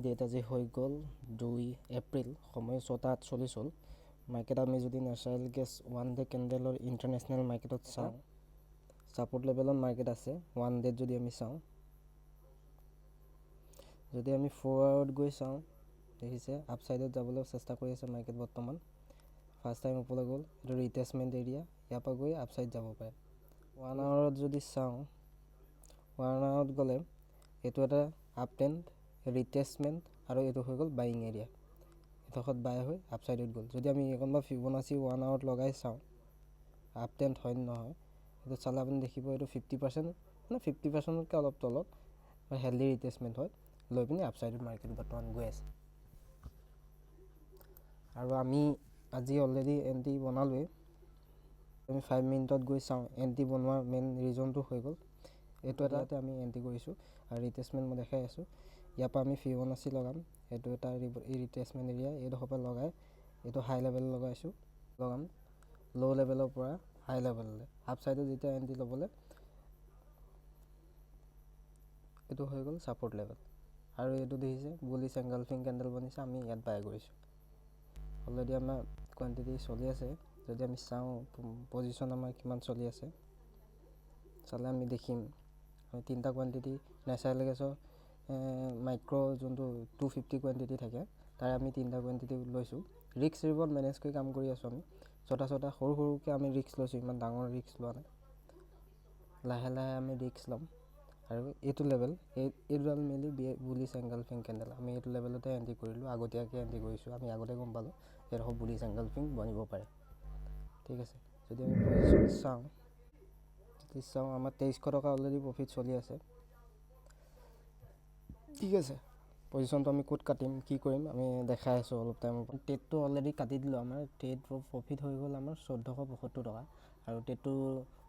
Date আজি হৈ গ'ল 2 এপ্ৰিল, সময় 6:48 হ'ল। মাৰ্কেট আমি যদি নেচাৰেল গেছ 1 ডে কেণ্ডেলৰ ইণ্টাৰনেশ্যনেল মাৰ্কেটত চাওঁ, ছাপোৰ্ট লেভেলত মাৰ্কেট আছে 1 ডেত যদি আমি চাওঁ। যদি আমি 4 আৱাৰত গৈ চাওঁ, দেখিছে আপছাইডত যাবলৈ চেষ্টা কৰি আছে মাৰ্কেট বৰ্তমান। ফাৰ্ষ্ট টাইম ওপৰলৈ গ'ল, এইটো ৰিটেচমেণ্ট এৰিয়া, ইয়াৰ পৰা গৈ আপছাইড যাব পাৰে। 1 আৱাৰত যদি চাওঁ, 1 আৱাৰত গ'লে এইটো এটা আপ ট্ৰেণ্ড, ৰিটেচমেণ্ট আৰু এইটো হৈ গ'ল বাইং এৰিয়া। এডোখৰত বাই হৈ আপছাইডত গ'ল। যদি আমি কোনোবা ফিবনাচি 1 আৱাৰত লগাই চাওঁ, আপ ট্ৰেণ্ড হয় নহয়, এইটো চালে আপুনি দেখিব এইটো 50% মানে 50%তকৈ অলপ তলত হেল্ডি ৰিটেচমেণ্ট হয়, লৈ পিনি আপছাইডত মাৰ্কেট বৰ্তমান গৈ আছে। আৰু আমি আজি অলৰেডি এণ্ট্ৰি বনালোৱেই। আমি 5 মিনিটত গৈ চাওঁ, এণ্ট্ৰি বনোৱাৰ মেইন ৰিজনটো হৈ গ'ল এইটো এটাতে আমি এণ্ট্ৰি কৰিছোঁ আৰু ৰিটেচমেণ্ট মই দেখাই আছোঁ। ইয়াৰ পৰা আমি ফিবনাচি লগাম, এইটো এটা ৰিটেচমেণ্ট এৰিয়া, এইডোখৰ পৰা লগাই এইটো হাই লেভেল লগাইছোঁ, লগাম ল' লেভেলৰ পৰা হাই লেভেললৈ। আপছাইডত যেতিয়া এণ্ট্ৰি ল'বলৈ এইটো হৈ গ'ল ছাপোৰ্ট লেভেল। আৰু এইটো দেখিছে বুলিছ এংগালফিং কেণ্ডেল বনিছে, আমি ইয়াত বাই কৰিছোঁ। অলৰেডি আমাৰ কোৱান্টিটি চলি আছে। যদি আমি চাওঁ পজিশ্যন আমাৰ কিমান চলি আছে চালে আমি দেখিম, আমি 3টা কোৱান্টিটি নেচাৰেল গেছৰ মাইক্ৰ' যোনটো 250 কোৱান্টিটি থাকে, তাৰে আমি 3টা কোৱান্টিটি লৈছোঁ। ৰিক্স ৰিৱৰ্ড মেনেজ কৰি কাম কৰি আছোঁ আমি। ছটা সৰু সৰুকৈ আমি ৰিক্স লৈছোঁ, ইমান ডাঙৰ ৰিক্স লোৱা নাই। লাহে লাহে আমি ৰিক্স ল'ম। আৰু এইটো লেভেল এইডাল মেলি বুলিছ এংগালফিং কেণ্ডেল, আমি এইটো লেভেলতে এণ্ট্ৰি কৰিলোঁ, আগতীয়াকৈ এণ্ট্ৰি কৰিছোঁ। আমি আগতে গম পালোঁ এইডোখৰ বুলিছ এংগালফিং বনিব পাৰে। ঠিক আছে, যদি আমি পজিশ্যন চাওঁ, আমাৰ 2300 টকা অলৰেডি প্ৰফিট চলি আছে। ঠিক আছে, পজিশ্যনটো আমি ক'ত কাটিম, কি কৰিম, আমি দেখাই আছোঁ অলপ টাইমৰ পৰা। ট্ৰেডটো অলৰেডি কাটি দিলোঁ। আমাৰ ট্ৰেড প্ৰফিট হৈ গ'ল আমাৰ 1475 টকা। আৰু ট্ৰেডটো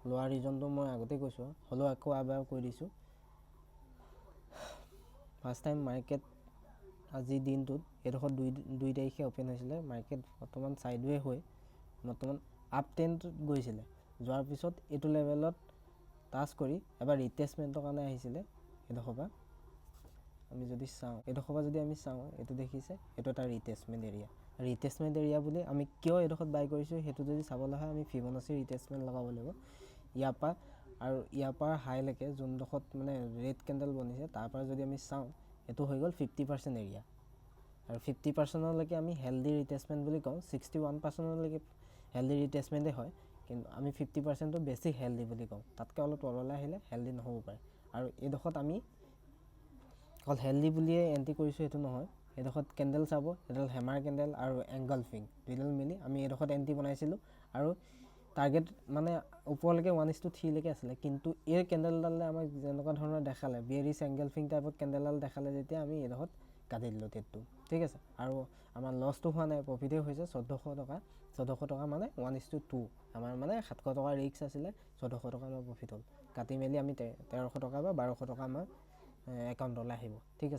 লোৱা ৰিজনটো মই আগতে কৈছোঁ, হ'লেও আকৌ এবাৰ কৈ দিছোঁ। ফাৰ্ষ্ট টাইম মাৰ্কেট আজিৰ দিনটোত এইডোখৰ 2 তাৰিখে অ'পেন হৈছিলে। মাৰ্কেট বৰ্তমান ছাইডৱে হৈ বৰ্তমান আপ ট্ৰেণ্ডত গৈছিলে। যোৱাৰ পিছত এইটো লেভেলত টাচ কৰি এবাৰ ৰিটেচমেণ্টৰ কাৰণে আহিছিলে। এইডোখৰ পৰা আমি যদি চাওঁ, এইডোখৰ পৰা যদি আমি চাওঁ, এইটো দেখিছে এইটো এটা ৰিটেচমেণ্ট এৰিয়া। ৰিটেচমেণ্ট এৰিয়া বুলি আমি কিয় এইডোখৰত বাই কৰিছোঁ সেইটো যদি চাবলৈ হয়, আমি ফিবনাচি ৰিটেচমেণ্ট লগাব লাগিব ইয়াৰ পৰা। আৰু ইয়াৰ পৰা হাইলৈকে যোনডোখৰত মানে ৰেড কেণ্ডেল বনিছে, তাৰ পৰা যদি আমি চাওঁ, এইটো হৈ গ'ল 50% এৰিয়া। আৰু 50%লৈকে আমি হেল্ডি ৰিটেচমেণ্ট বুলি কওঁ। 61%লৈকে হেল্ডি ৰিটেচমেণ্টেই হয়, কিন্তু আমি 50%টো বেছি হেল্ডি বুলি কওঁ। তাতকৈ অলপ তললৈ আহিলে হেল্ডি নহ'ব পাৰে। আৰু এইডোখৰত আমি অকল হেল্ডি বুলিয়ে এণ্ট্ৰি কৰিছোঁ সেইটো নহয়, এইডোখৰত কেণ্ডেল চাব, এইডাল হেমাৰ কেণ্ডেল আৰু এংগলফিং দুইডাল মিলি আমি এইডোখৰত এণ্ট্ৰি বনাইছিলোঁ। আৰু টাৰ্গেট মানে ওপৰলৈকে 1:3লৈকে আছিলে, কিন্তু এই কেণ্ডেলডালে আমাক যেনেকুৱা ধৰণৰ দেখালে, বিয়েৰিছ এংগলফিং টাইপত কেণ্ডেলডাল দেখালে যেতিয়া আমি এইডোখৰত কাটি দিলোঁ ট্ৰেডটো। ঠিক আছে, আৰু আমাৰ লছটো হোৱা নাই, প্ৰফিটেই হৈছে 1400 টকা। 1400 টকা মানে 1:2, আমাৰ মানে 700 টকা ৰিক্স আছিলে, 1400 টকা আমাৰ প্ৰফিট হ'ল। কাটি মেলি আমি 1300 টকা বা 1200 টকা আমাৰ একাউণ্টলৈ আহিব। ঠিক আছে।